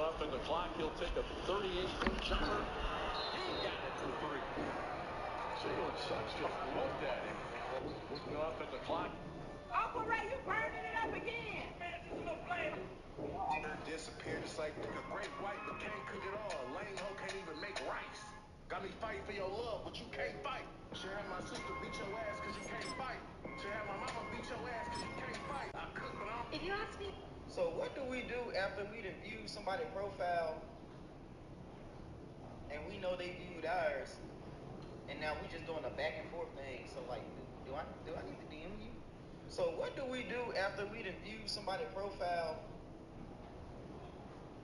off in the clock. He'll take a 38-point jumper. He got it for three. Jalen Suggs just looked at him. Moving off in the clock. Uncle Ray, you burning it up again. Man, just no blame. Disappeared just like a great white, but can't cook it all. Lame hoe can't even make rice. Got me fighting for your love, but you can't fight. Should have my sister beat your ass cause you can't fight. Should have my mama beat your ass cause you can't fight. I cook, but I don't. If you ask me. So what do we do after we done viewed somebody's profile and we know they viewed ours, and now we just doing a back and forth thing? So like, do I need to DM you? So what do we do after we done viewed somebody's profile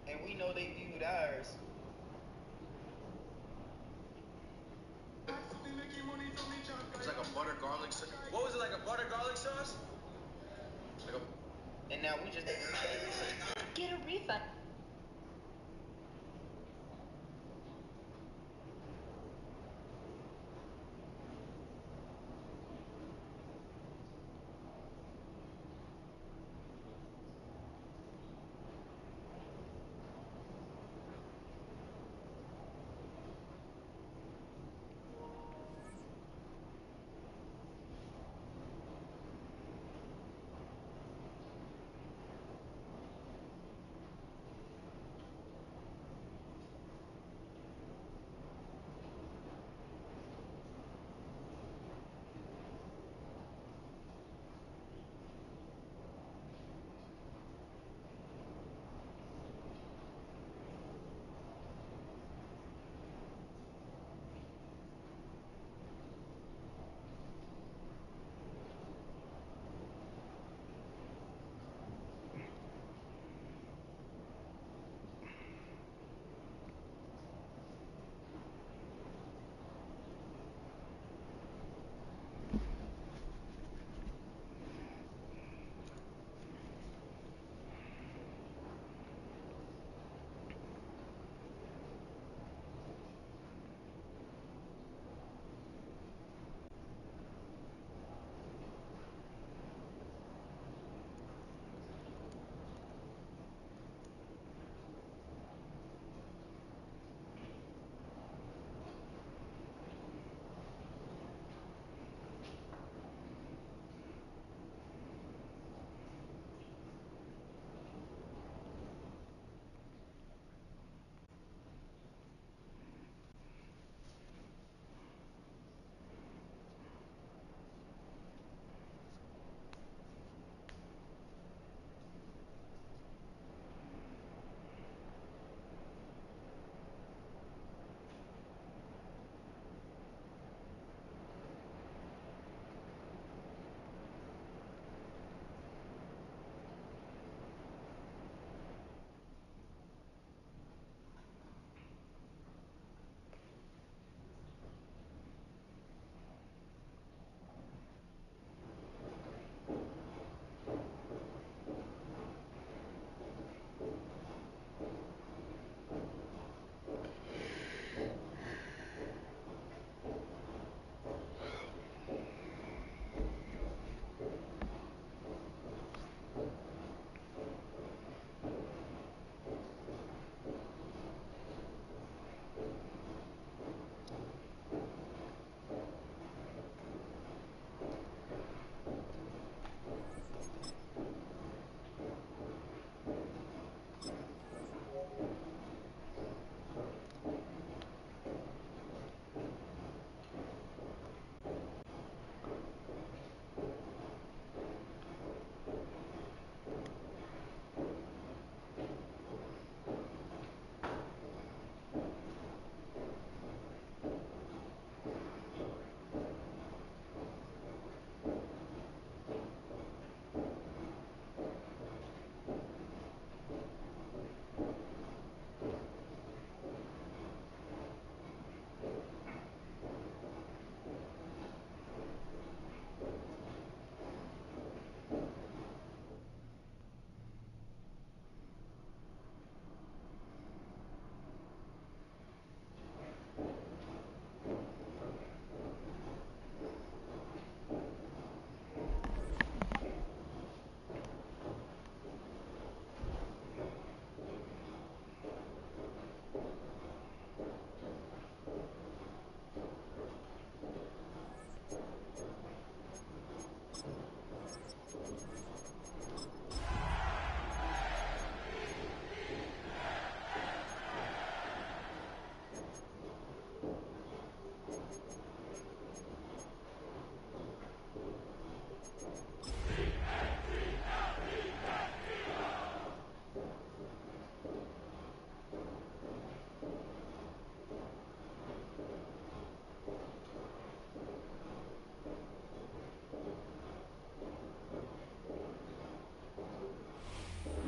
and we know they viewed ours? It's like a butter garlic sauce. What was it, like a butter garlic sauce? And now we just Get a refund.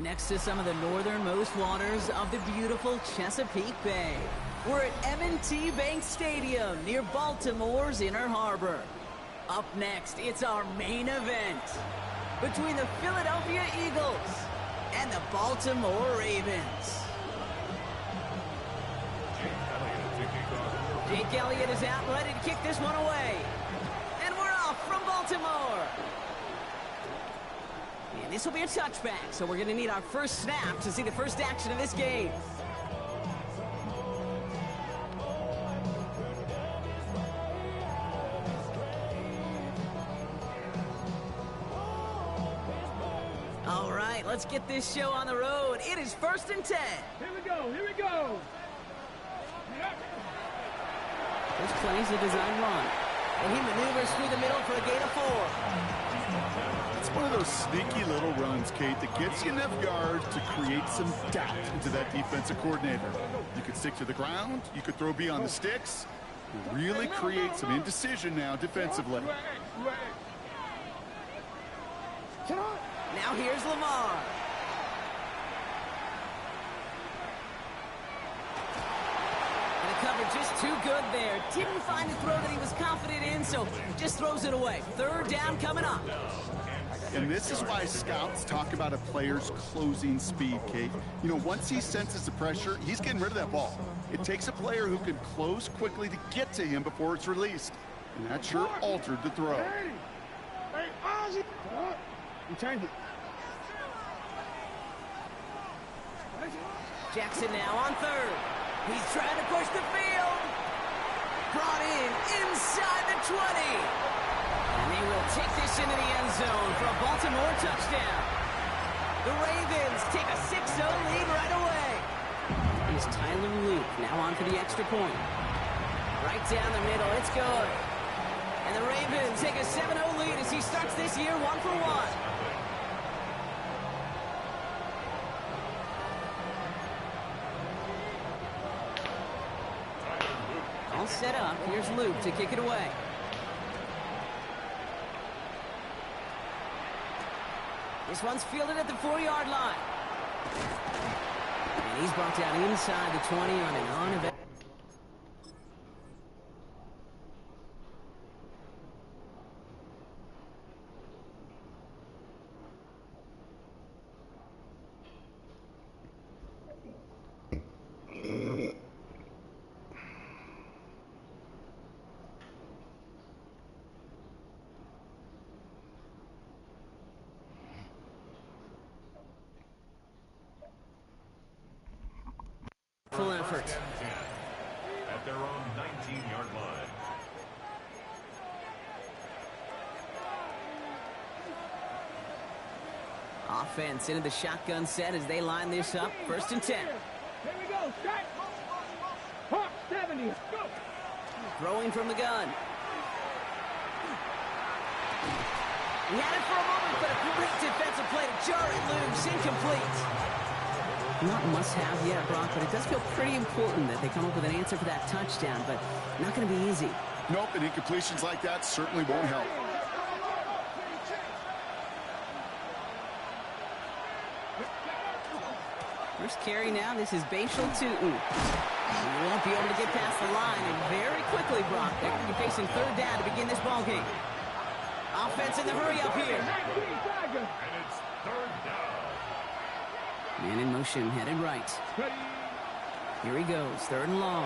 next to some of the northernmost waters of the beautiful Chesapeake Bay. We're at M&T Bank Stadium near Baltimore's Inner Harbor. Up next, it's our main event between the Philadelphia Eagles and the Baltimore Ravens. Jake Elliott is out, ready to kick this one away. And we're off from Baltimore. And this will be a touchback, so we're going to need our first snap to see the first action of this game. All right, let's get this show on the road. It is 1st and 10. Here we go, here we go. There's Clay's a design run. And he maneuvers through the middle for a gain of 4. It's one of those sneaky little runs, Kate, that gets you enough yards to create some doubt into that defensive coordinator. You could stick to the ground. You could throw beyond the sticks. Really create some indecision now defensively. Now here's Lamar. And the cover just too good there. Didn't find the throw that he was confident in, so just throws it away. 3rd down coming up. And this is why scouts talk about a player's closing speed, Kate. You know, once he senses the pressure, he's getting rid of that ball. It takes a player who can close quickly to get to him before it's released. And that sure altered the throw. You changed it. Jackson now on 3rd. He's trying to push the field. Brought in inside the 20. And they will take this into the end zone for a Baltimore touchdown. The Ravens take a 6-0 lead right away. Here's Tyler Luke now on for the extra point. Right down the middle, it's good. And the Ravens take a 7-0 lead as he starts this year 1-for-1. All set up. Here's Luke to kick it away. This one's fielded at the 4-yard line. And he's brought down inside the 20 on an on-event. Full effort. At their own 19-yard line. Offense into the shotgun set as they line this up. 1st and 10. Here we go, strike. Hawk 70, go. Throwing from the gun. He had it for a moment, but a great defensive play to jar it loose. Incomplete. Not must-have yet, Brock, but it does feel pretty important that they come up with an answer for that touchdown, but not going to be easy. Nope, and incompletions like that certainly won't help. First carry now, this is Bashal Tutin. He won't be able to get past the line, and very quickly, Brock, they're going to be facing 3rd down to begin this ball game. Offense in the hurry up here. And it's 3rd down. Man in motion, headed right. Here he goes, 3rd and long.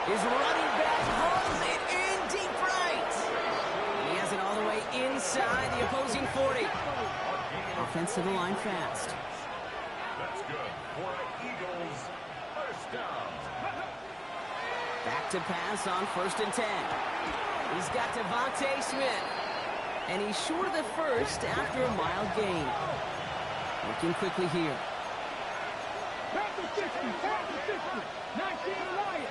His running back hauls it in deep right. He has it all the way inside the opposing 40. Offense to the line fast. That's good for an Eagles 1st down. Back to pass on 1st and 10. He's got Devontae Smith. And he's short of the first after a mild gain. Working quickly here. Back to 60, 19 Lions.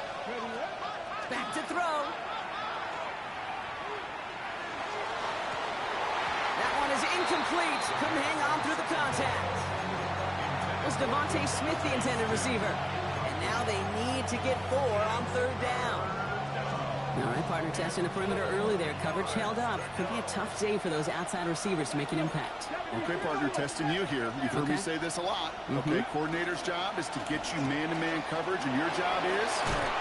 Back to throw. That one is incomplete. Couldn't hang on through the contact. Was Devontae Smith the intended receiver? And now they need to get 4 on 3rd down. All right, partner, testing the perimeter early there. Coverage held up. Could be a tough day for those outside receivers to make an impact. Okay, partner, testing you here. You've heard me say this a lot. Okay, coordinator's job is to get you man-to-man coverage, and your job is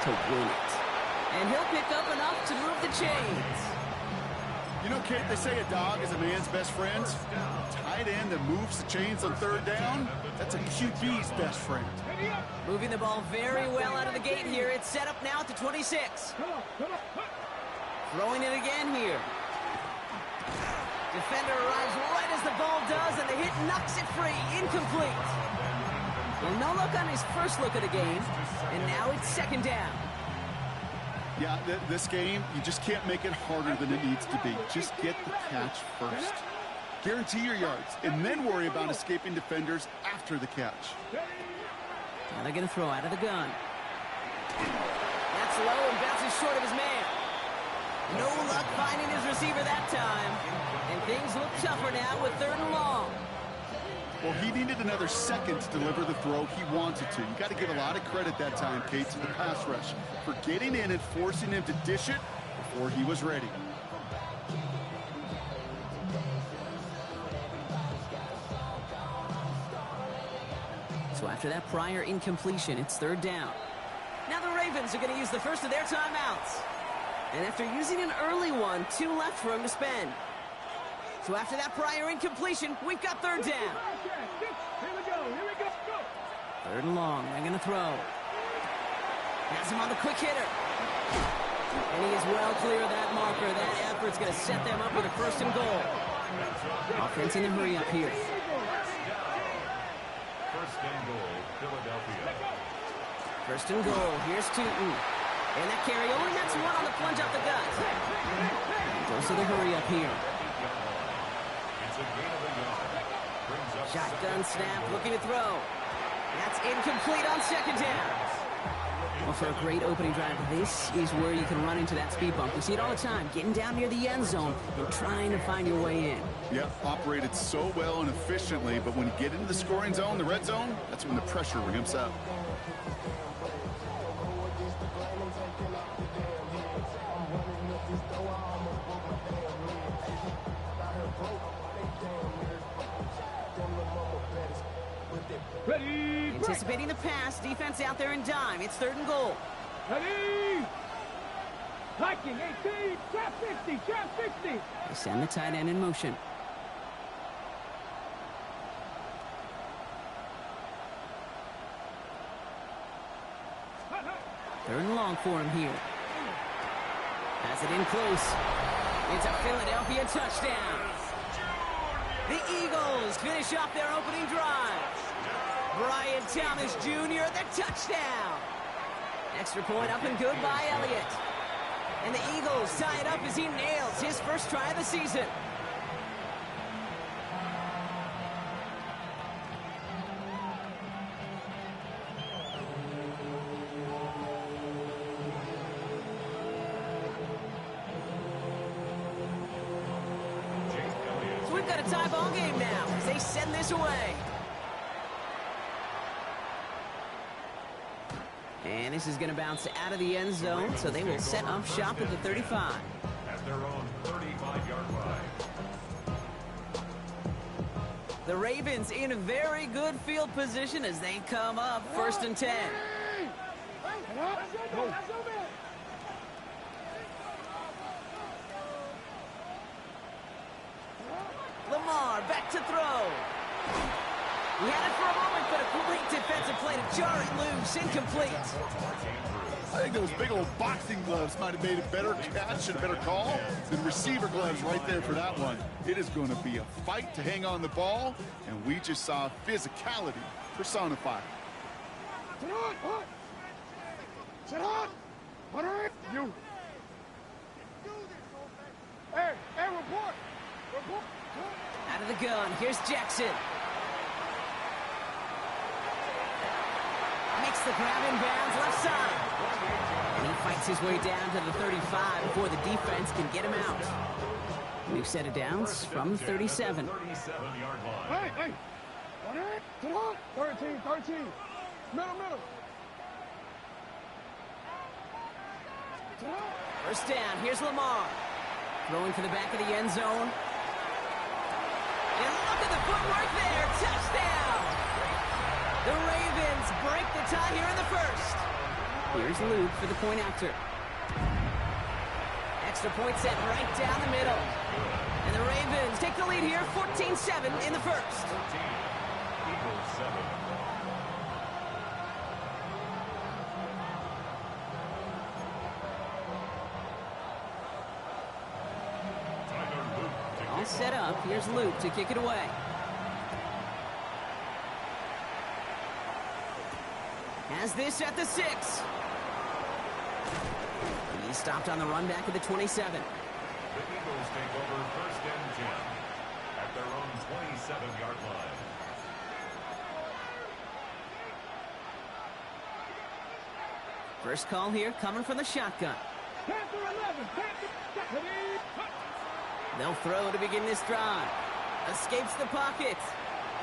to win it. And he'll pick up enough to move the chains. You know, Kate, they say a dog is a man's best friend. Tight end that moves the chains on third down, that's a QB's best friend. Moving the ball very well out of the gate here. It's set up now at the 26. Throwing it again here. Defender arrives right as the ball does, and the hit knocks it free. Incomplete. Well, no look on his first look of the game, and now it's second down. Yeah, this game, you just can't make it harder than it needs to be. Just get the catch first. Guarantee your yards, and then worry about escaping defenders after the catch. Now they're going to throw out of the gun. That's low and bounces short of his man. No luck finding his receiver that time. And things look tougher now with 3rd and long. Well, he needed another second to deliver the throw he wanted to. You got to give a lot of credit that time, Kate, to the pass rush for getting in and forcing him to dish it before he was ready. So after that prior incompletion, it's 3rd down. Now the Ravens are going to use the first of their timeouts. And after using an early one, 2 left for him to spend. So after that prior incompletion, we've got 3rd down. Here we go. 3rd and long. They're going to throw. Has him on the quick hitter. And he is well clear of that marker. That effort's going to set them up with a 1st and goal. Offense in a hurry up here. 1st and goal, Philadelphia. 1st and goal. Here's Tootin. And that carry only nets one on the plunge up the gut. Goes to the hurry up here. Shotgun snap, looking to throw. That's incomplete on 2nd down. Well, for a great opening drive, this is where you can run into that speed bump. We see it all the time, getting down near the end zone and trying to find your way in. Yeah, operated so well and efficiently, but when you get into the scoring zone, the red zone, that's when the pressure ramps up. Ready, Anticipating the pass, defense out there in dime. It's 3rd and goal. ready. Viking 18, trap 50, trap 50. They send the tight end in motion. Third and long for him here. Has it in close. It's a Philadelphia touchdown. The Eagles finish off their opening drive. Brian Thomas Jr., the touchdown. Extra point up and good by Elliott. And the Eagles tie it up as he nails his first try of the season. So we've got a tie ball game now as they send this away. And this is going to bounce out of the end zone, so they will set up shop at the 35. At their own 35-yard line. The Ravens in a very good field position as they come up 1st and 10. Lamar back to throw. He had it for a moment, but a great defensive play to jar it loose. Incomplete. I think those big old boxing gloves might have made a better catch and a better call than receiver gloves right there for that one. It is going to be a fight to hang on the ball, and we just saw physicality personified. Sit on. What are you? Hey, report. Out of the gun. Here's Jackson. Makes the grab in bounds left side. And he fights his way down to the 35 before the defense can get him out. New set of downs from the 37. 37-yard line. Hey. What are Sit on. 13. Middle. First down, here's Lamar. Throwing for the back of the end zone. And look at the footwork there, touchdown! The Ravens break the tie here in the first. Here's Luke for the point after. Extra point set right down the middle. And the Ravens take the lead here, 14-7 in the first. 14, Eagles 7. All set up. Here's Luke to kick it away. Has this at the 6. He stopped on the run back at the 27. The Eagles take over first and 10 at their own 27-yard line. First call here coming from the shotgun. They'll throw to begin this drive. Escapes the pocket.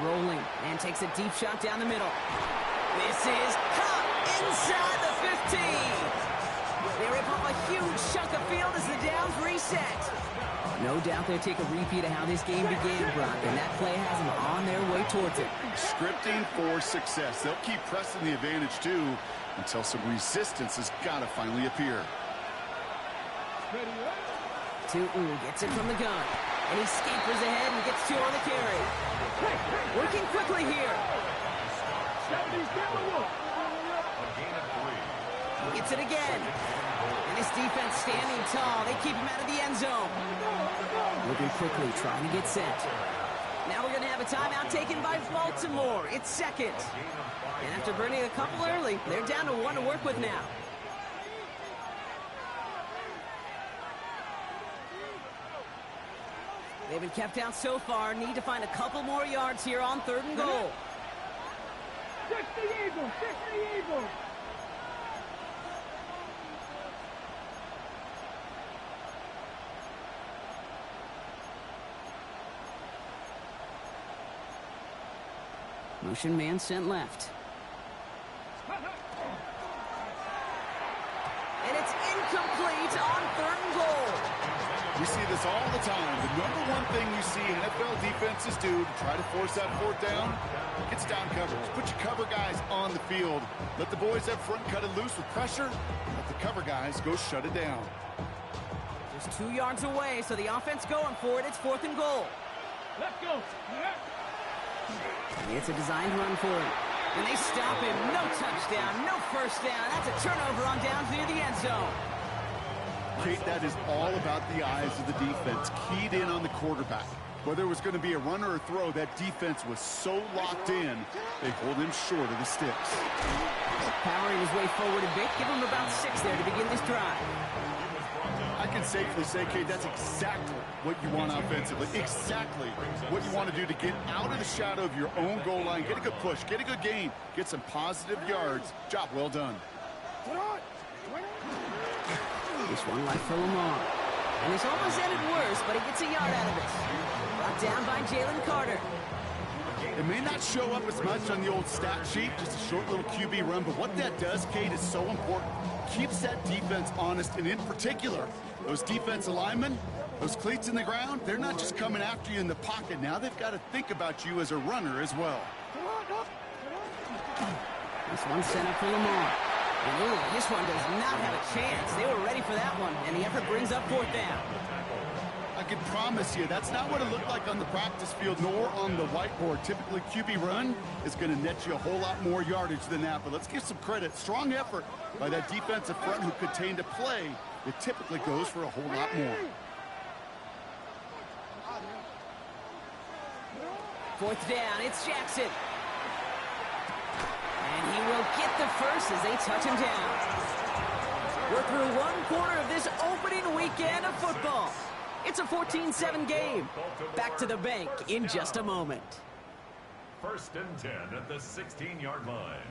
Rolling and takes a deep shot down the middle. This is caught inside the 15. They rip off a huge chunk of field as the downs reset. No doubt they'll take a repeat of how this game began, Brock, and that play has them on their way towards it. Scripting for success. They'll keep pressing the advantage, too, until some resistance has got to finally appear. Tootin gets it from the gun, and he scampers ahead and gets 2 on the carry. Working quickly here. A gain of 3. He gets it again. And this defense standing tall. They keep him out of the end zone. Moving quickly, trying to get set. Now we're going to have a timeout taken by Baltimore. It's second. And after burning a couple early, they're down to 1 to work with now. They've been kept out so far. Need to find a couple more yards here on 3rd and goal. 60 Eagles! 60 Eagles! Motion man sent left. And it's incomplete on 3rd and goal. We see this all the time. The number one thing you see NFL defenses do to try to force that 4th down, it's down coverage. Put your cover guys on the field. Let the boys up front cut it loose with pressure. Let the cover guys go shut it down. Just 2 yards away, so the offense going for it. It's 4th and goal. Let's go! It's a designed run for him. And they stop him. No touchdown, no first down. That's a turnover on downs near the end zone. Kate, that is all about the eyes of the defense, keyed in on the quarterback. Whether it was going to be a run or a throw, that defense was so locked in, they hold him short of the sticks. Powering his way forward a bit, give him about 6 there to begin this drive. I can safely say, Kate, that's exactly what you want offensively. Exactly what you want to do to get out of the shadow of your own goal line, get a good push, get a good gain, get some positive yards. Job well done. This one left for Lamar. And it's almost ended worse, but he gets a yard out of it. Brought down by Jalen Carter. It may not show up as much on the old stat sheet, just a short little QB run, but what that does, Kate, is so important. Keeps that defense honest, and in particular, those defensive linemen, those cleats in the ground, they're not just coming after you in the pocket. Now they've got to think about you as a runner as well. This one sent up for Lamar. And ooh, this one does not have a chance. They were ready for that one, and the effort brings up 4th down. I can promise you, that's not what it looked like on the practice field, nor on the whiteboard. Typically, QB run is going to net you a whole lot more yardage than that, but let's give some credit. Strong effort by that defensive front who contained a play that typically goes for a whole lot more. 4th down, it's Jackson. And he will get the first as they touch him down. We're through 1 quarter of this opening weekend of football. It's a 14-7 game. Back to the bank in just a moment. First and 10 at the 16-yard line.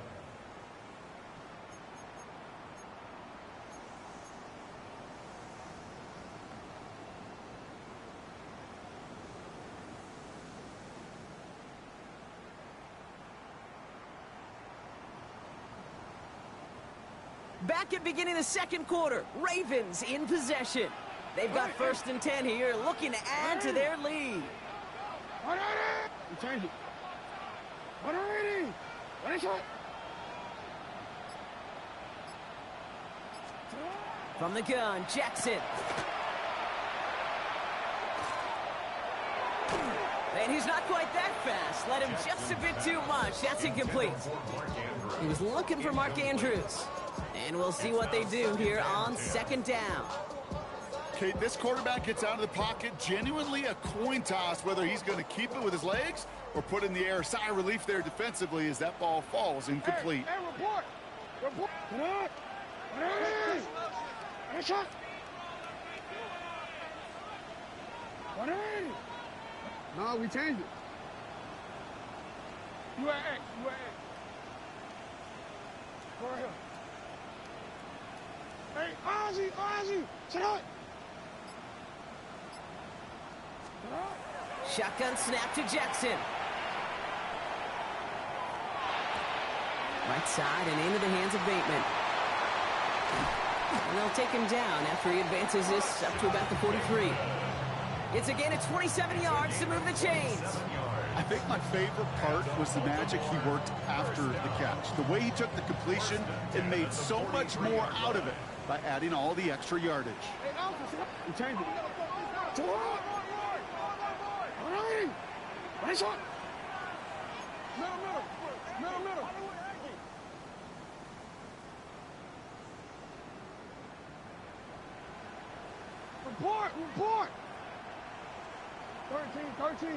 Back at beginning of the second quarter, Ravens in possession. They've got 1st and 10 here, looking to add to their lead. Change it. From the gun, Jackson. And he's not quite that fast. Let him just a bit too much. That's incomplete. He was looking for Mark Andrews. And we'll see what they do here on 2nd down. Kate, this quarterback gets out of the pocket, genuinely a coin toss whether he's going to keep it with his legs or put in the air. Sigh of relief there defensively as that ball falls incomplete. Hey, report. Shot. No, we changed it. You at X. Go right here. Hey, Ozzy, sit up. Shotgun snap to Jackson. Right side and into the hands of Bateman. And they'll take him down after he advances this up to about the 43. It's a gain of 27 yards to move the chains. I think my favorite part was the magic he worked after the catch. The way he took the completion and made so much more out of it by adding all the extra yardage. We changed it. Nice shot. Middle. Report. 13.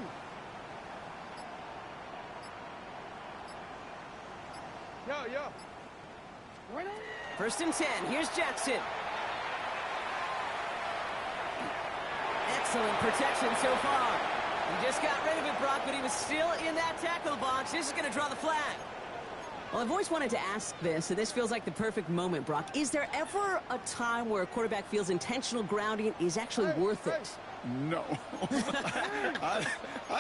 Yeah. 1st and 10. Here's Jackson. Excellent protection so far. He just got rid of it, Brock, but he was still in that tackle box. This is going to draw the flag. Well, I've always wanted to ask this, and this feels like the perfect moment, Brock. Is there ever a time where a quarterback feels intentional grounding is actually worth it? No. I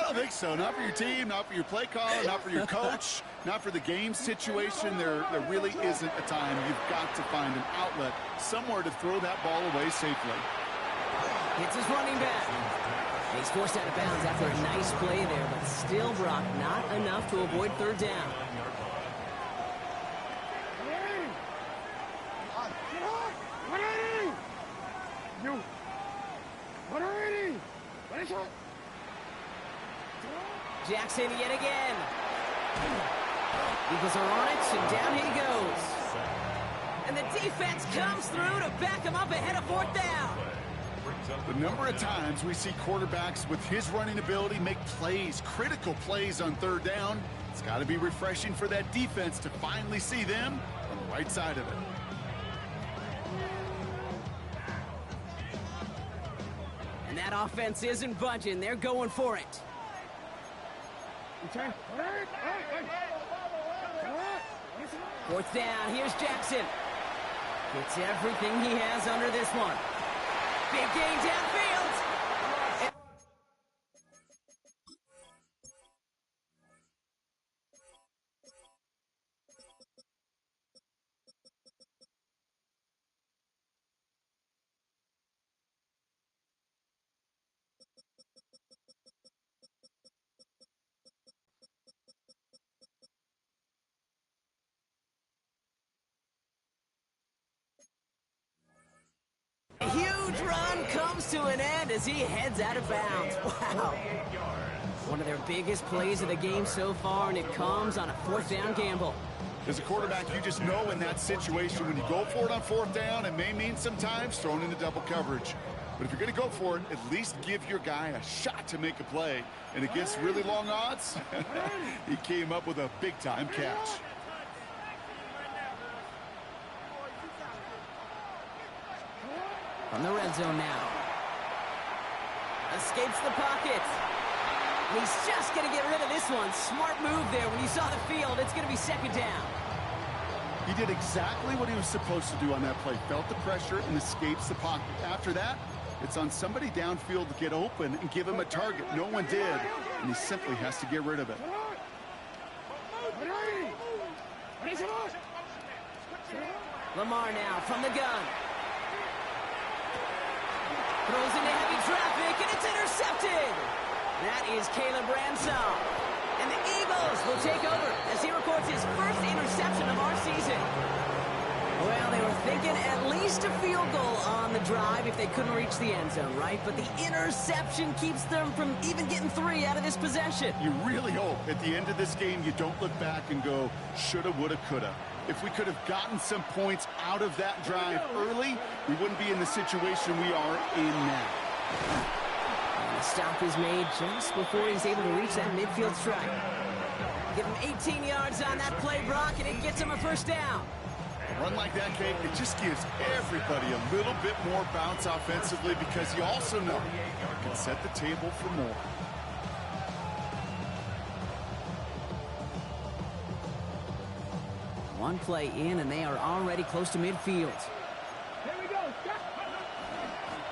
don't think so. Not for your team, not for your play caller, not for your coach, not for the game situation. There really isn't a time. You've got to find an outlet, somewhere to throw that ball away safely. It's his running back. He's forced out of bounds after a nice play there, but still, Brock, not enough to avoid 3rd down. Jackson yet again. Eagles are on it, and down he goes. And the defense comes through to back him up ahead of 4th down. The number of times we see quarterbacks with his running ability make plays, critical plays on 3rd down. It's got to be refreshing for that defense to finally see them on the right side of it. And that offense isn't budging. They're going for it. 4th down. Here's Jackson. Gets everything he has under this one. Big gain downfield. A huge run comes to an end as he heads out of bounds. Wow. One of their biggest plays of the game so far, and it comes on a 4th down gamble. As a quarterback, you just know in that situation when you go for it on 4th down, it may mean sometimes thrown into double coverage. But if you're going to go for it, at least give your guy a shot to make a play. And against really long odds, he came up with a big-time catch. From the red zone now. Escapes the pocket. And he's just going to get rid of this one. Smart move there. When you saw the field, it's going to be 2nd down. He did exactly what he was supposed to do on that play. Felt the pressure and escapes the pocket. After that, it's on somebody downfield to get open and give him a target. No one did, and he simply has to get rid of it. Lamar now from the gun. Throws into heavy traffic, and it's intercepted. That is Caleb Ransall. And the Eagles will take over as he records his first interception of our season. Well, they were thinking at least a field goal on the drive if they couldn't reach the end zone, right? But the interception keeps them from even getting 3 out of this possession. You really hope at the end of this game you don't look back and go, shoulda, woulda, coulda. If we could have gotten some points out of that drive early, we wouldn't be in the situation we are in now. And the stop is made just before he's able to reach that midfield strike. Give him 18 yards on that play, Brock, and it gets him a first down. A run like that, Kate, it just gives everybody a little bit more bounce offensively because you also know you can set the table for more. One play in, and they are already close to midfield. Here we go.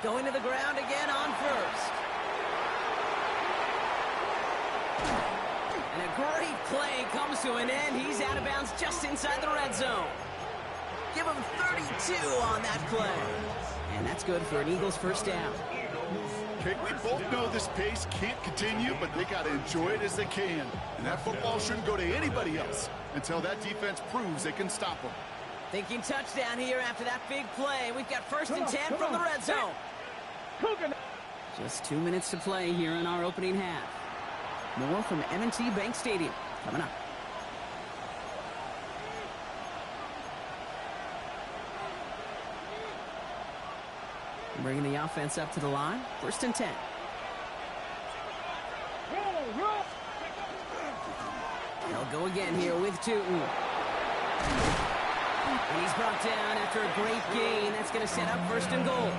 Going to the ground again on first. And a great play comes to an end. He's out of bounds just inside the red zone. Give him 32 on that play. And that's good for an Eagles first down. Okay, we both know this pace can't continue, but they got to enjoy it as they can. And that football shouldn't go to anybody else until that defense proves they can stop them. Thinking touchdown here after that big play. We've got first and 10 from the red zone. Just 2 minutes to play here in our opening half. More from M&T Bank Stadium coming up. Bringing the offense up to the line. First and 10. They'll go again here with Tootin. And he's brought down after a great gain. That's going to set up first and goal.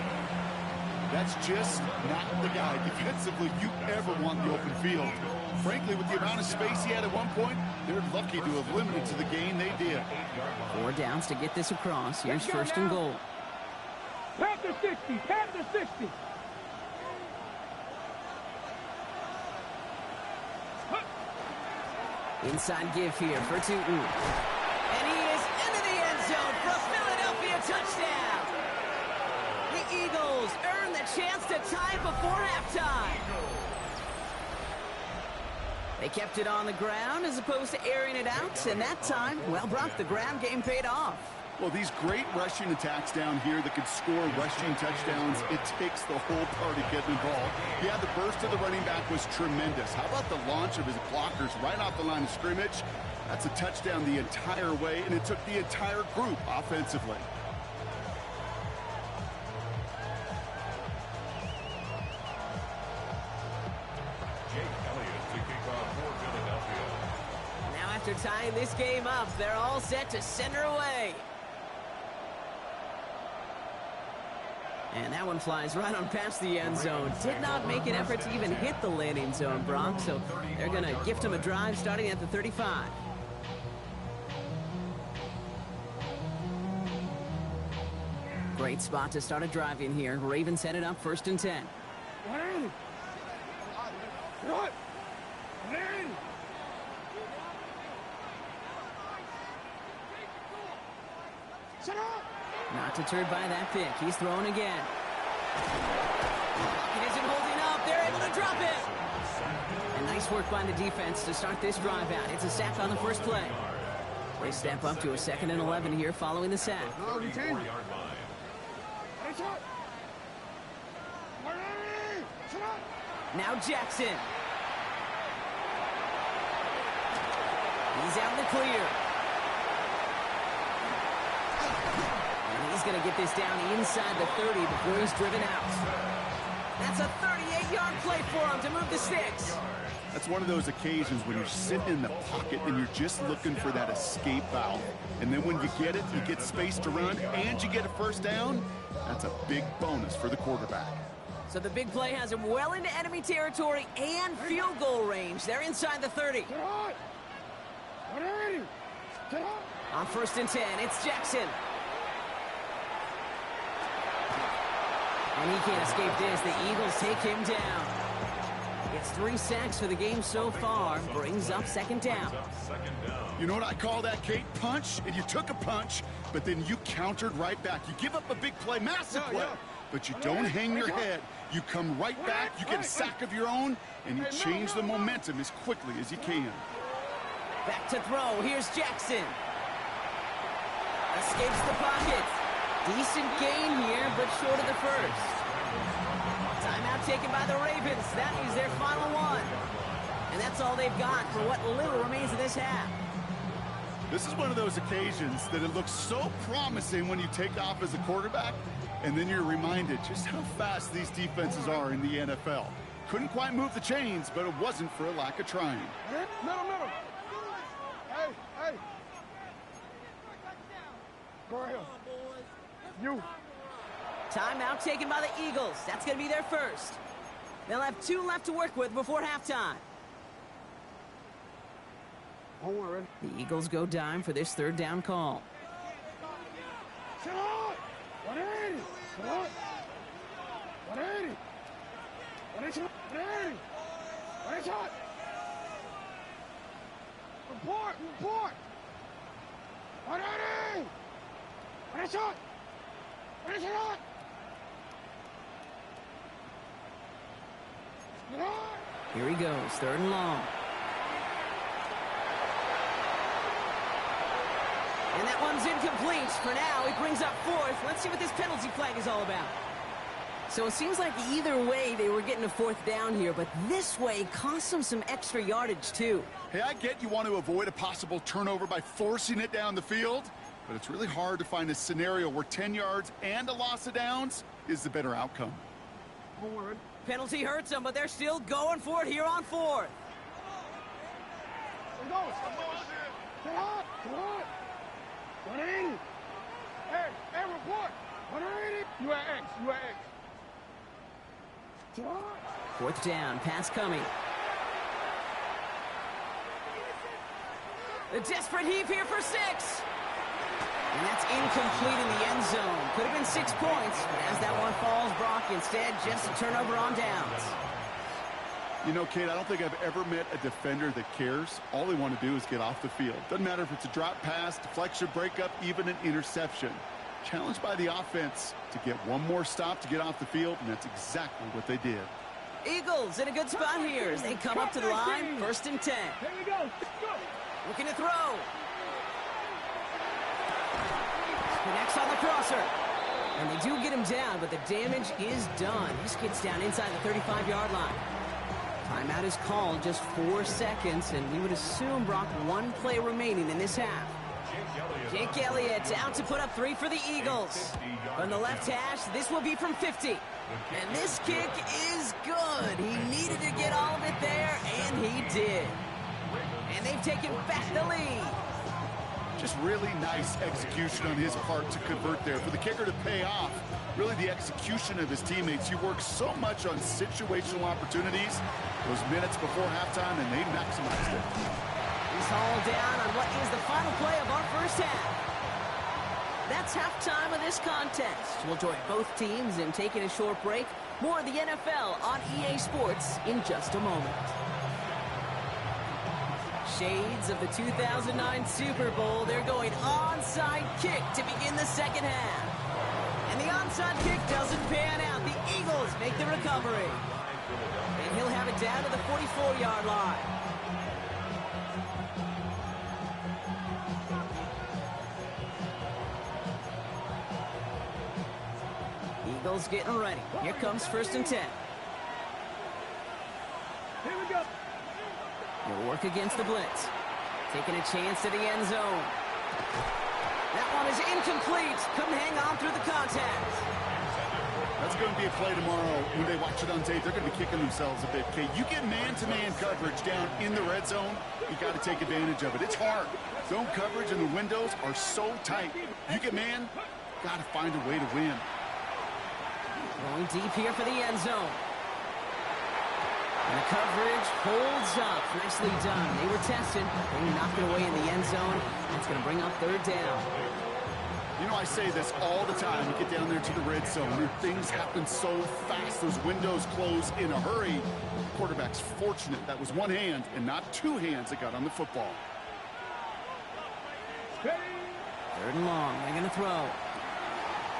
That's just not the guy defensively you ever want in the open field. Frankly, with the amount of space he had at one point, they're lucky to have limited to the gain they did. 4 downs to get this across. Here's first and goal. Panther 60, Panther 60. Inside give here for Tootin. And he is into the end zone for a Philadelphia touchdown. The Eagles earn the chance to tie before halftime. They kept it on the ground as opposed to airing it out, and that time, well, Brock, the ground game paid off. Well, these great rushing attacks down here that could score rushing touchdowns, it takes the whole party getting involved. Yeah, the burst of the running back was tremendous. How about the launch of his blockers right off the line of scrimmage? That's a touchdown the entire way, and it took the entire group offensively. Jake Elliott to kick off for Philadelphia. Now after tying this game up, they're all set to send her away. And that one flies right on past the end zone. Did not make an effort to even hit the landing zone, Brock. So they're going to gift him a drive starting at the 35. Great spot to start a drive in here. Ravens headed up first and 10. Not deterred by that pick. He's throwing again. It isn't holding up. They're able to drop it. And nice work by the defense to start this drive out. It's a sack on the first play. They step up to a 2nd and 11 here following the sack. Now Jackson. He's out in the clear. He's going to get this down inside the 30 before he's driven out. That's a 38-yard play for him to move the sticks. That's one of those occasions when you're sitting in the pocket and you're just looking for that escape valve. And then when you get it, you get space to run and you get a first down. That's a big bonus for the quarterback. So the big play has him well into enemy territory and field goal range. They're inside the 30. On first and 10, it's Jackson. And he can't escape this. The Eagles take him down. It's 3 sacks for the game so far. Brings up second down. You know what I call that, Kate? Punch, and you took a punch, but then you countered right back. You give up a big play, massive play, but you don't hang your head. You come right back, you get a sack of your own, and you change the momentum as quickly as you can. Back to throw. Here's Jackson. Escapes the pocket. Decent gain here, but short of the first. Timeout taken by the Ravens. That is their final one. And that's all they've got for what little remains of this half. This is one of those occasions that it looks so promising when you take off as a quarterback, and then you're reminded just how fast these defenses are in the NFL. Couldn't quite move the chains, but it wasn't for a lack of trying. Middle. Hey. Go ahead. You. Timeout taken by the Eagles. That's going to be their first. They'll have 2 left to work with before halftime. Don't worry. The Eagles go dime for this 3rd down call. Sit on. 180. Sit on. 180. 180. 180. Report. 180. 180. 180. Here he goes, 3rd and long. And that one's incomplete. For now, he brings up 4th. Let's see what this penalty flag is all about. So it seems like either way they were getting a 4th down here, but this way cost them some extra yardage too. Hey, I get you want to avoid a possible turnover by forcing it down the field, but it's really hard to find a scenario where 10 yards and a loss of downs is the better outcome. Don't worry. Penalty hurts them, but they're still going for it here on 4th. Here goes. Sit on. 180. Hey, report. 180. You at X. Sit on. 4th down, pass coming. The desperate heave here for 6. And that's incomplete in the end zone. Could have been 6 points, but as that one falls, Brock, instead just a turnover on downs. You know, Kate, I don't think I've ever met a defender that cares. All they want to do is get off the field. Doesn't matter if it's a drop pass, deflection, breakup, even an interception. Challenged by the offense to get one more stop to get off the field, and that's exactly what they did. Eagles in a good spot here as they come up to the line, 1st and 10. Here we go. Let's go. Looking to throw. Connects on the crosser. And they do get him down, but the damage is done. This gets down inside the 35-yard line. Timeout is called, just 4 seconds, and we would assume, Brock, 1 play remaining in this half. Jake Elliott out to put up 3 for the Eagles. On the left hash, this will be from 50. And this kick is good. He needed to get all of it there, and he did. And they've taken back the lead. Just really nice execution on his part to convert there. For the kicker to pay off, really the execution of his teammates. You work so much on situational opportunities those minutes before halftime, and they maximized it. He's hauled down on what is the final play of our first half. That's halftime of this contest. We'll join both teams in taking a short break. More of the NFL on EA Sports in just a moment. Shades of the 2009 Super Bowl. They're going onside kick to begin the second half. And the onside kick doesn't pan out. The Eagles make the recovery. And he'll have it down to the 44-yard line. Eagles getting ready. Here comes 1st and 10. Here we go. He'll work against the blitz. Taking a chance to the end zone. That one is incomplete. Couldn't hang on through the contact. That's going to be a play tomorrow. When they watch it on tape, they're going to be kicking themselves a bit. Okay, you get man-to-man coverage down in the red zone, you got to take advantage of it. It's hard. Zone coverage and the windows are so tight. You get man, got to find a way to win. Going deep here for the end zone. And the coverage holds up. Nicely done. They were tested. They knocked it away in the end zone. That's going to bring up 3rd down. You know, I say this all the time. You get down there to the red zone, where things happen so fast. Those windows close in a hurry. The quarterback's fortunate that was one hand and not two hands that got on the football. Third and long. They're going to throw.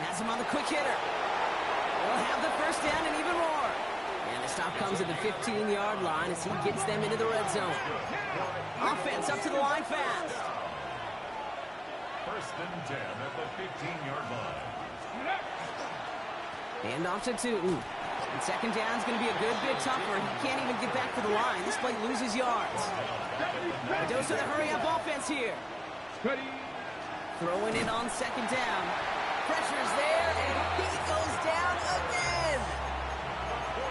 Has him on the quick hitter. They'll have the first down and even more. And the stop comes at the 15-yard line as he gets them into the red zone. Offense up to the line fast. First and 10 at the 15-yard line. Hand off to Tootin. And second down is going to be a good bit tougher. He can't even get back to the line. This play loses yards. A dose of the hurry-up offense here. Throwing it on second down. Pressure's there, and he goes down again.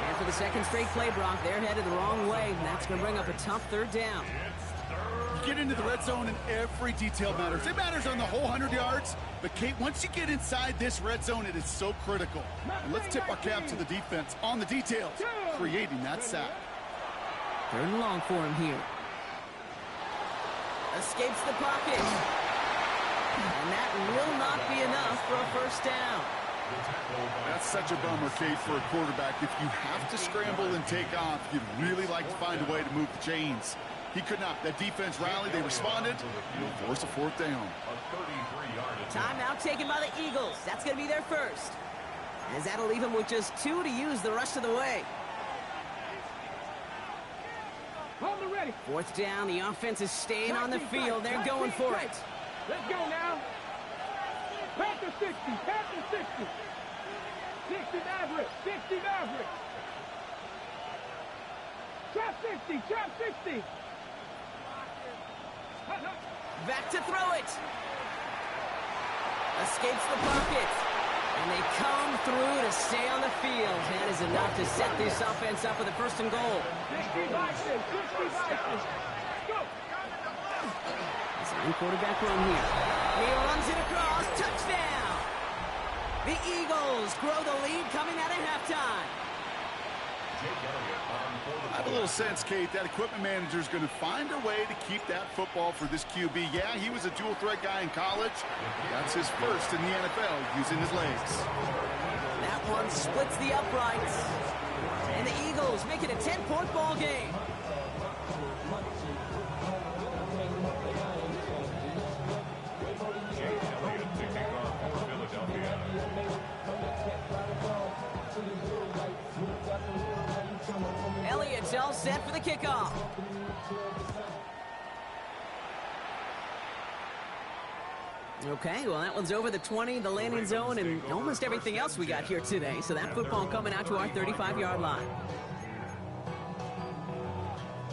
And for the second straight play, Brock, they're headed the wrong way, and that's going to bring up a tough third down. You get into the red zone, and every detail matters. It matters on the whole 100 yards. But, Kate, once you get inside this red zone, it is so critical. And let's tip our cap to the defense on the details, creating that sack. Third and long for him here. Escapes the pocket. And that will not be enough for a first down. That's such a bummer, Kate, for a quarterback. If you have to scramble and take off, you'd really like to find a way to move the chains. He could not. That defense rallied. They responded. He'll force a fourth down. Timeout taken by the Eagles. That's going to be their first. As that'll leave him with just 2 to use the rest of the way. Fourth down. The offense is staying on the field. They're going for it. Let's go now. Pass to 60. Pass to 60. 60 Maverick. 60 Maverick. Trap 60. Trap 60. Back to throw it. Escapes the pocket. And they come through to stay on the field. That is enough to set this offense up with a first and goal. 60 Vikings. 60 Vikings. Go. It's a quarterback run here. He runs it across. Touchdown. The Eagles grow the lead coming out of halftime. I have a little sense, Kate, that equipment manager is going to find a way to keep that football for this QB. Yeah, he was a dual-threat guy in college. That's his first in the NFL, using his legs. That one splits the uprights. And the Eagles make it a 10-point ball game. Elliott's all set for the kickoff. Okay, well, that one's over the 20, the landing zone, and almost everything else we got here today. So that football coming out to our 35-yard line.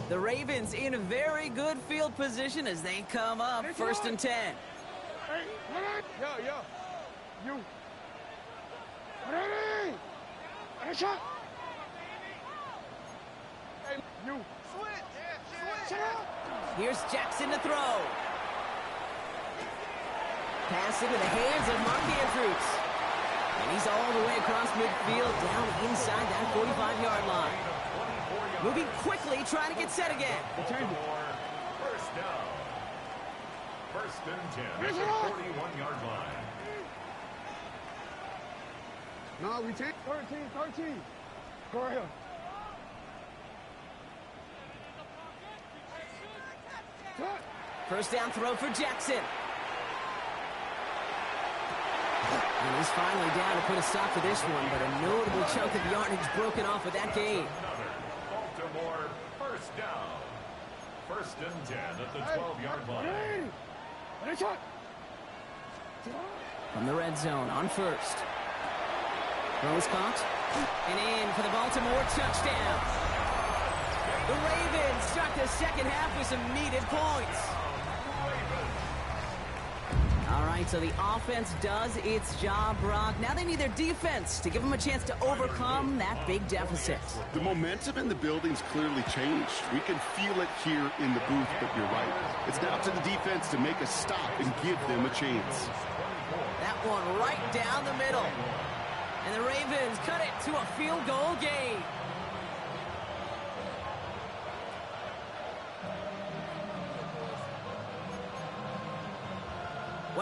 The Ravens in a very good field position as they come up first and 10. Hey, yo. You. Ready? Ready, shot. Hey, you. Switch. Here's Jackson to throw. Pass into the hands of Mark Andrews. And he's all the way across midfield down inside that 45-yard line. Moving quickly, trying to get set again. First down. First and 10 at the 41-yard line. No, we take 13. Go ahead. First down throw for Jackson. And he's finally down to put a stop to this one, but a notable chunk of yardage broken off with that gain. Baltimore, first down. First and 10 at the 12-yard line. Ready, shot. From the red zone on first. Throws caught. And in for the Baltimore touchdown. The Ravens start the second half with some needed points. All right, so the offense does its job, Brock. Now they need their defense to give them a chance to overcome that big deficit. The momentum in the building's clearly changed. We can feel it here in the booth, but you're right. It's now to the defense to make a stop and give them a chance. That one right down the middle. And the Ravens cut it to a field goal game.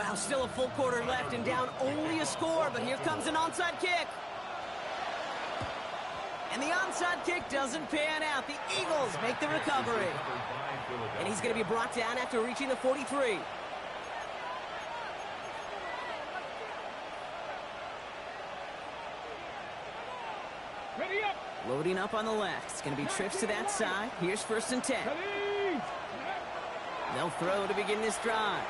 Wow, still a full quarter left and down only a score, but here comes an onside kick. And the onside kick doesn't pan out. The Eagles make the recovery. And he's going to be brought down after reaching the 43. Ready up. Loading up on the left. It's going to be trips to that side. Here's 1st and 10. They'll throw to begin this drive.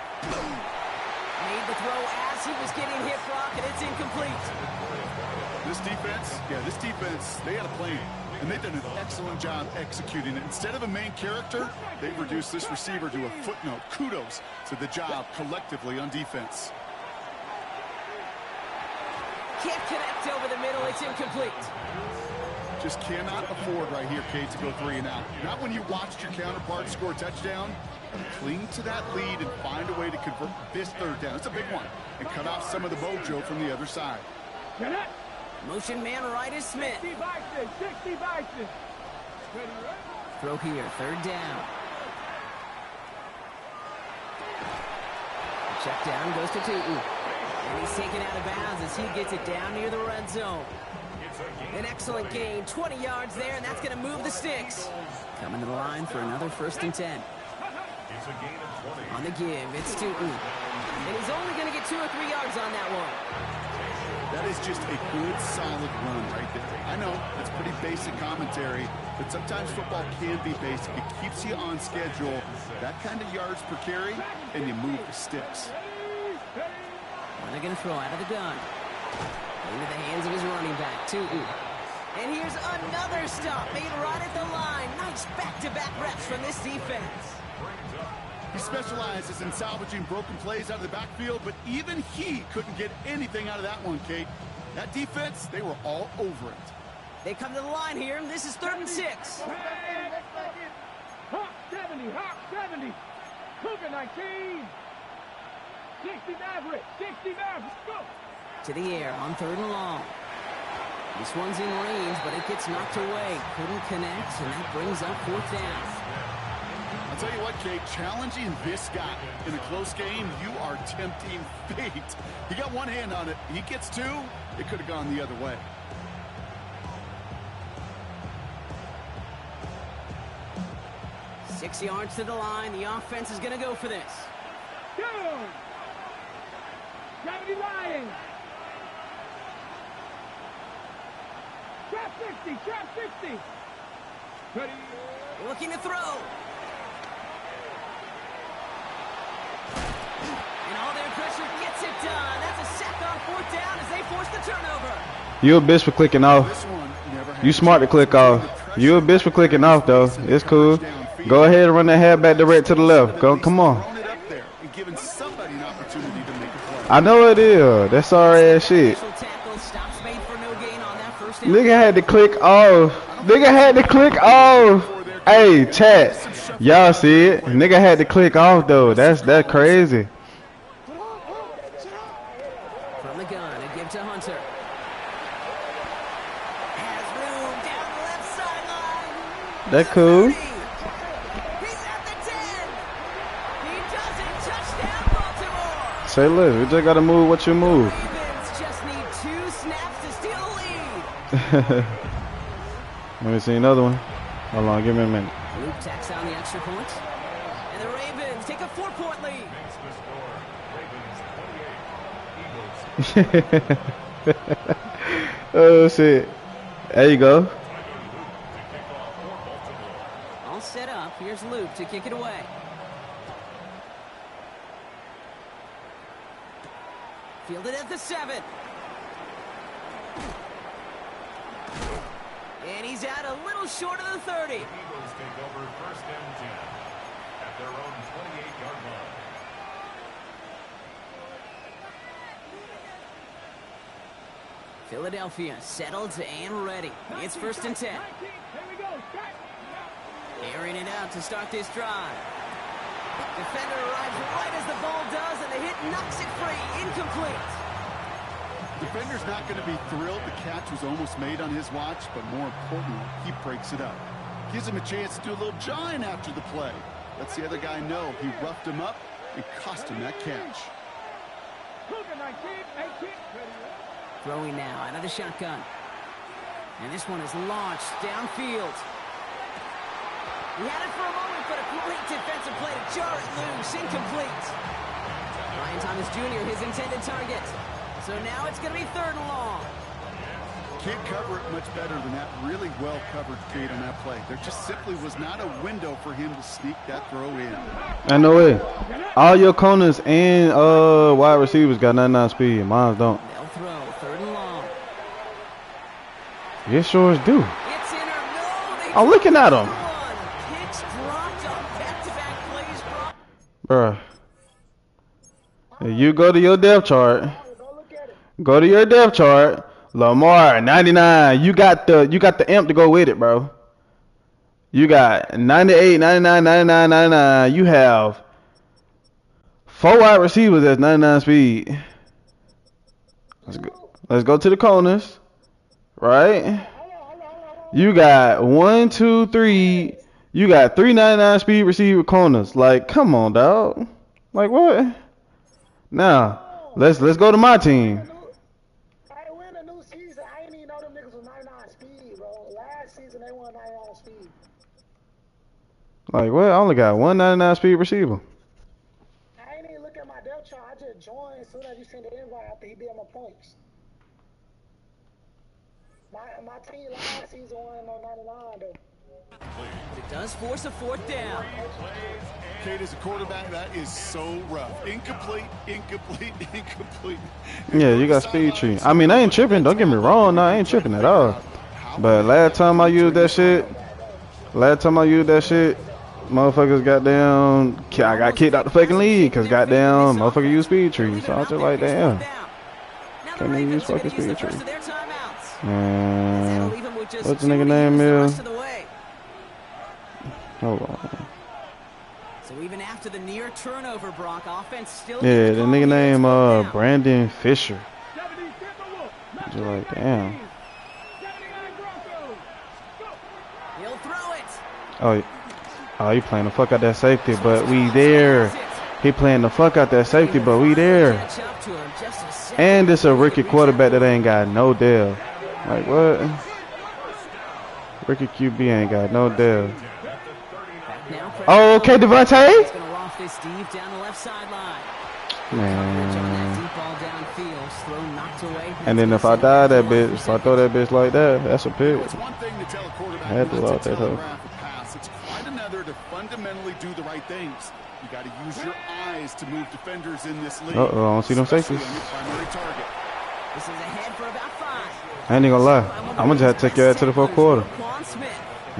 Made the throw as he was getting hit, Brock, and it's incomplete. This defense, they had a plan, and they've done an excellent job executing it. Instead of a main character, they've reduced this receiver to a footnote. Kudos to the job collectively on defense. Can't connect over the middle. It's incomplete. Just cannot afford right here, Kate, to go 3 and out. Not when you watched your counterpart score a touchdown. Cling to that lead and find a way to convert this 3rd down. It's a big one. And cut off some of the mojo from the other side. Motion man right is Smith. 60 Bison. Throw here, 3rd down. Check down goes to Tutu. And he's taken out of bounds as he gets it down near the red zone. An excellent gain, 20 yards there, and that's going to move the sticks. Coming to the line for another 1st and 10. It's a gain of 20. On the give, it's Tutu. And he's only going to get 2 or 3 yards on that one. That is just a good, solid run right there. I know, it's pretty basic commentary, but sometimes football can be basic. It keeps you on schedule, that kind of yards per carry, and you move the sticks. Well, they're going to throw out of the gun. Into the hands of his running back, Tutu. And here's another stop made right at the line. Nice back-to-back reps from this defense. He specializes in salvaging broken plays out of the backfield, but even he couldn't get anything out of that one, Kate. That defense, they were all over it. They come to the line here, and this is 3rd and 6. Hawk 70. Cougar 19. 60 Maverick. Go. To the air on 3rd and long. This one's in range, but it gets knocked away. Couldn't connect, and that brings up 4th down. I'll tell you what, Kate, challenging this guy in a close game, you are tempting fate. He got one hand on it. He gets 2. It could have gone the other way. Six yards to the line. The offense is going to go for this. Go! Gravity Lions! Trap 60! Ready? Looking to throw. And all their pressure gets it done. That's a sack on 4th down as they force the turnover. You a bitch for clicking off. You smart to click off. You a bitch for clicking off, though. It's cool. Go ahead and run that halfback direct to the left. Go, come on. I know it is. That's sorry ass shit. Nigga had to click off. Hey, chat. Y'all see it? Nigga had to click off though. That's crazy. From the gun, a give to Hunter. Has room down the left sideline. That cool. He's at the 10. He doesn't. Touchdown, Baltimore. Say less. We just gotta move what you move. Ravens just need 2 snaps to steal the lead. Let me see another one. Hold on, give me a minute. Luke tacks on the extra point. And the Ravens take a 4-point lead. Oh, shit. There you go. All set up. Here's Luke to kick it away. Fielded at the 7. And he's out a little short of the 30. Eagles take over 1st and 10 at their own 28-yard line. Philadelphia settled and ready. It's 1st and 10. Here we go. Airing it out to start this drive. Defender arrives right as the ball does, and the hit knocks it free. Incomplete. Defender's not going to be thrilled the catch was almost made on his watch, but more importantly, he breaks it up. Gives him a chance to do a little jawing after the play. Lets the other guy know he roughed him up and cost him that catch. Throwing now out of the shotgun. And this one is launched downfield. He had it for a moment, but a great defensive play to jar it loose. Incomplete. Ryan Thomas Jr., his intended target. So now it's going to be 3rd and long. Can't cover it much better than that really well covered Cade on that play. There just simply was not a window for him to sneak that throw in. I know it. All your corners and wide receivers got 99 speed. Mine don't. They'll throw 3rd and long. Yes, sure do. It's in or no. I'm looking at him. Kicks dropped on back-to-back plays. Bruh. You go to your depth chart. Go to your depth chart. Lamar 99. You got the imp to go with it, bro. You got 98, 99, 99, 99. You have 4 wide receivers that's 99 speed. Let's go to the corners. Right? You got 1, 2, 3. You got 3 99 speed receiver corners. Like, come on, dog. Like what? Now, let's go to my team. Like what? I only got 199 speed receiver. I ain't even look at my depth chart. I just joined as soon as you sent the invite after he did my points. My team last season won on 99 though. It does force a 4th down. Cade, as a quarterback, that is so rough. Incomplete, incomplete, incomplete. Yeah, you got speed tree. I mean, I ain't tripping. Don't get me wrong. No, I ain't tripping at all. But last time I used that shit, motherfuckers goddamn, I got kicked out the fucking league because goddamn motherfucker used speed tree. So I was just like, damn, can't even use fucking speed tree. What's the nigga name is? Hold on. So even after the near turnover, Brock, offense still. Yeah, the nigga name Brandon Fisher. Just like, damn. He'll throw it. Oh, he playing the fuck out that safety, but we there. He playing the fuck out that safety, but we there. And it's a rookie quarterback that ain't got no deal. Like what? Rookie QB ain't got no deal. Oh, okay, Devontae. Man. And then if I die that bitch, if I throw that bitch like that, that's a pick. I had to lock that hoe. It's quite another to fundamentally do the right things. You got to use your eyes to move defenders in this league. I don't see them safeties. This is ahead for about 5. I ain't gonna lie. I'm gonna just have to take your ass to the 4th quarter. I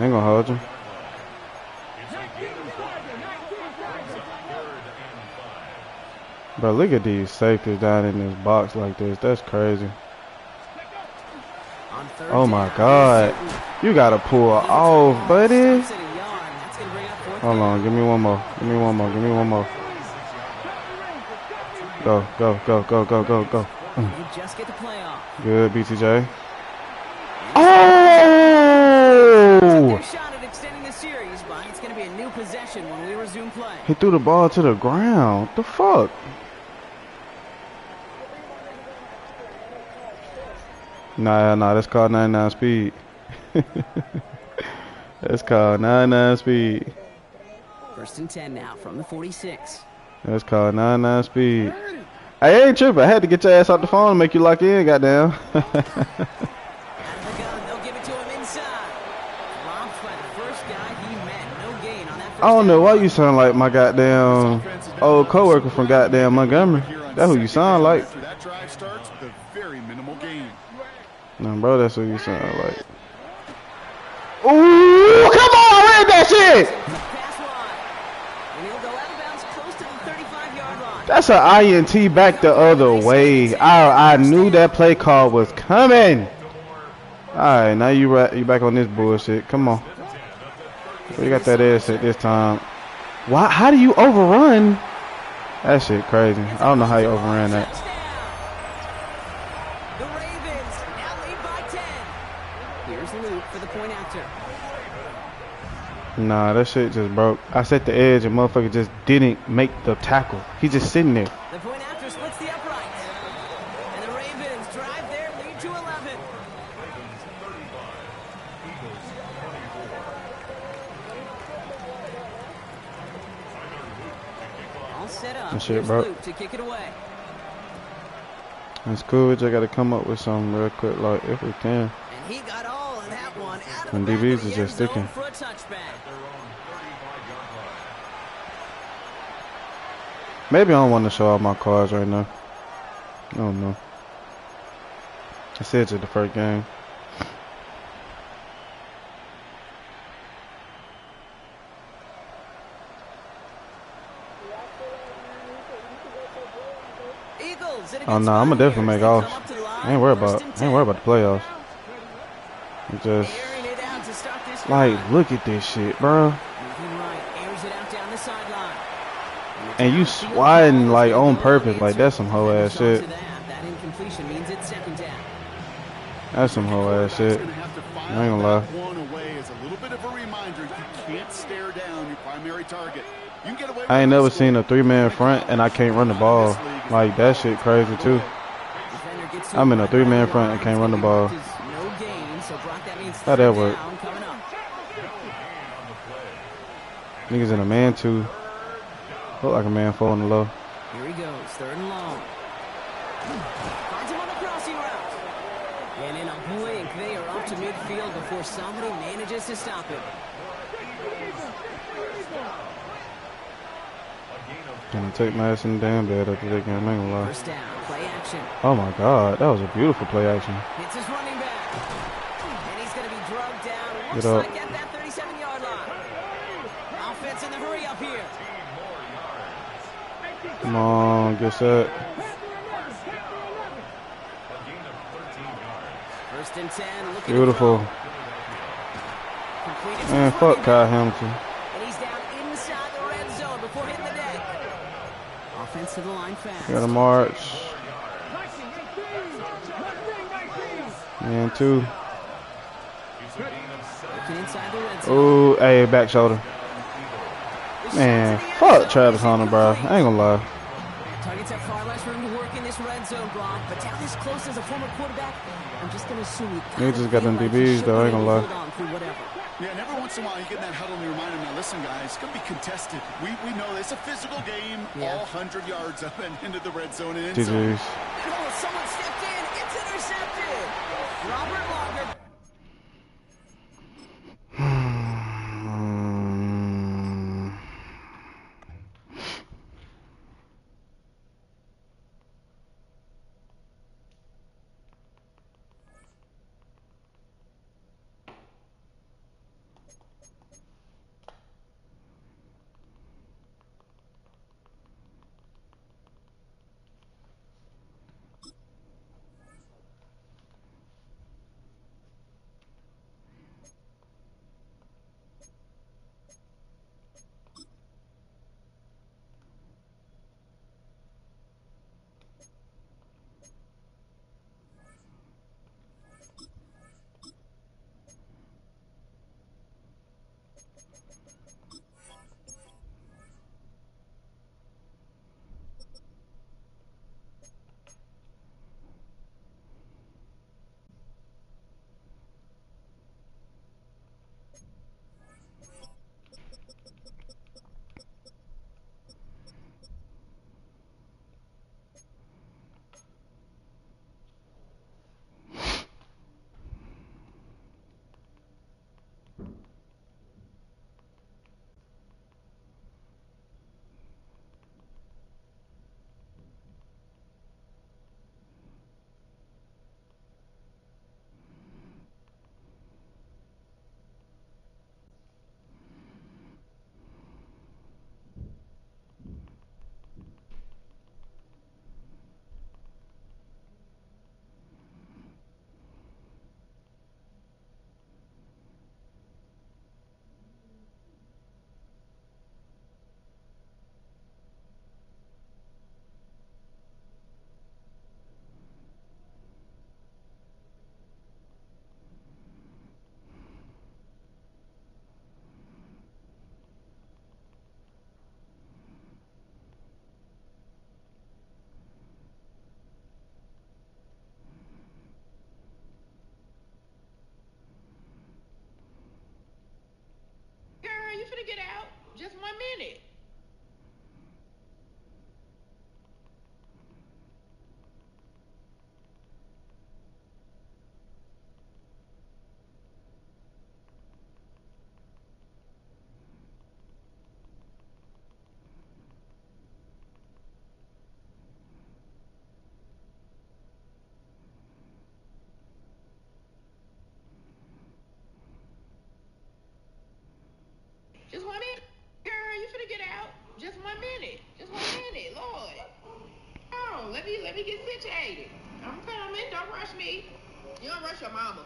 ain't gonna hold you. Bro, look at these safeties down in this box like this. That's crazy. Oh my God. You gotta pull off, buddy. Hold on, give me one more. Give me one more. Give me one more. Go, go, go, go, go, go, go. Good, BTJ. Oh! He threw the ball to the ground. What the fuck? Nah, that's called 99 speed. That's called 99 speed. 1st and 10 now from the 46. That's called 99 speed. I ain't tripping. I had to get your ass off the phone and make you lock in, goddamn. They'll give it to him inside. Dropped by the first guy he met. No gain on that first. I don't know why you sound like my goddamn old coworker from goddamn Montgomery. That's who you sound like. That drive starts with a very minimal gain. No, bro, that's what you sound like. Ooh, come on, I read that shit. That's an INT back the other way. I knew that play call was coming. All right, now you back on this bullshit. Come on. You got that ass at this time. Why? How do you overrun? That shit crazy. I don't know how you overran that. The Ravens now lead by 10. Here's Luke for the point after. Nah, that shit just broke. I set the edge and motherfucker just didn't make the tackle. He's just sitting there. The point after splits the upright. set up. That shit, Here's bro. Luke to kick it away. That's cool. We just got to come up with something real quick, like if we can. And he got all of that one out of And the back DBs of the is end just zone sticking. for a touchback. Maybe I don't want to show off my cards right now. I don't know. I said it's the first game. Eagles in a Oh good no, I'm spot gonna definitely here make as they offs. come up to the line. I ain't worried First about. and I 10. ain't worried about the playoffs. It just Airing it out to start this like drive. look at this shit, bro. Moving right, airs it out down the sideline. And you swatting like on purpose, like that's some hoe ass shit. That incompletion means it's second down. That's some hoe ass shit. I ain't gonna lie. One away is a little bit of a reminder. You can't stare down your primary target. You can get away with I ain't never a seen a 3-man front and I can't run the ball. Like that shit crazy too. Defender gets to I'm in a right 3-man by front and the can't run the line. ball. No gain, so Brock, that means How that third work? down coming up. Niggas in a man too. Look like a man 4 on the low. Here he goes, third and long. Finds him on the crossing route. And in a blink, they are up to midfield before somebody manages to stop him. Gonna take my ass in the damn bed after that game. I ain't gonna lie. First down, play action. Oh my god, that was a beautiful play action. Hits his running back. And he's going to be drugged down. Looks Get up. like at that 37-yard line. Offense in the hurry up here. Come on, get set. First and 10. Looking Beautiful. to throw. Completed to Man, his fuck running Kyle back. Hamilton. And he's down inside the red zone before hitting the deck. Offense to the line fast. Got a march. Man, 2. Looking inside the red zone. Ooh, hey, back shoulder. Man, fuck Travis Hunter, bro. I ain't gonna lie. Targets have far less room to work in this red zone, Brock. But down this close as a former quarterback, I'm just going to assume you He just got them DBs, though. I ain't gonna lie. hold on through whatever. Yeah, and every once in a while you get in that huddle and you remind them, now listen guys, it's going to be contested. We know it's a physical game, Yeah. all 100 yards up and into the red zone and in GG's. zone. Oh, someone stepped in. It's intercepted. Robert Longer. Girl, you finna get out? Just 1 minute. on. Let me get situated. I'm coming. Don't rush me. You don't rush your mama.